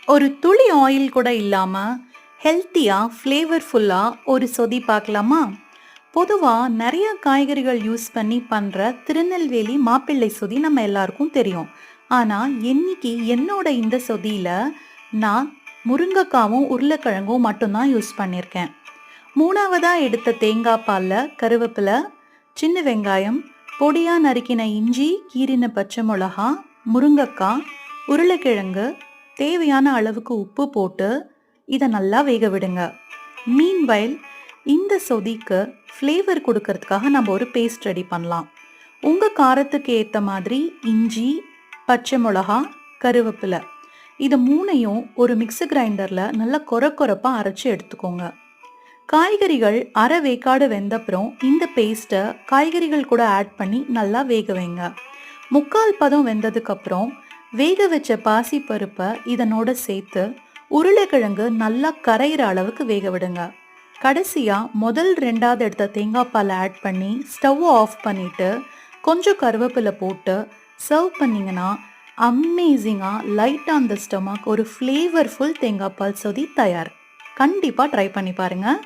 ஒரு துளி ஆயில் கூட இல்லாம ஹெல்த்தியா, ஃப்ளேவர்ஃபுல்லா ஒரு சொதி பார்க்கலாமா? பொதுவா நெறைய காய்கறிகள் யூஸ் பண்ணி பண்ற திருநெல்வேலி மாப்பிள்ளை சொதி நம்ம எல்லாருக்கும் தெரியும். ஆனா, இன்னைக்கு என்னோட இந்த சொதியில நான் முருங்கக்காவும், உருளைக்கிழங்கும் மட்டும் தான் யூஸ் பண்ணியிருக்கேன். 3வதா எடுத்த தேங்காய் பால்ல கருவேப்பிலை, சின்ன வெங்காயம், பொடியா நறுக்கின இஞ்சி, கீறின பச்சை மிளகா, முருங்கக்காய், உருளைக்கிழங்கு, தேவையான அளவுக்கு உப்பு போட்டு இதை நல்லா வேக விடுங்க. மீன்வைல் இந்த சொதிக்கு ஃப்ளேவர் கொடுக்கறதுக்காக நம்ம ஒரு பேஸ்ட் ரெடி பண்ணலாம். உங்கள் காரத்துக்கு ஏற்ற மாதிரி இஞ்சி, பச்சை மிளகா, கருவேப்பிலை இது மூணையும் ஒரு மிக்ஸி கிரைண்டரில் நல்லா கொரப்பாக அரைச்சி எடுத்துக்கோங்க. காய்கறிகள் அரை வேக்காடு வெந்தப்புறம் இந்த பேஸ்ட்டை காய்கறிகள் கூட ஆட் பண்ணி நல்லா வேக வைங்க. 3/4 பதம் வெந்ததுக்கப்புறம் வேக வச்ச பாசி பருப்பை இதனோட சேர்த்து உருளைக்கிழங்கு நல்லா கரையிற அளவுக்கு வேக விடுங்க. கடைசியாக முதல் 2வது எடுத்த தேங்காய் பால் ஆட் பண்ணி ஸ்டவ் ஆஃப் பண்ணிவிட்டு கொஞ்சம் கருவேப்பிலை போட்டு சர்வ் பண்ணிங்கன்னா அமேசிங்காக லைட்டாக அந்த ஸ்டொமக் ஒரு ஃப்ளேவர்ஃபுல் தேங்காய் பால் சொதி தயார். கண்டிப்பாக ட்ரை பண்ணி பாருங்கள்.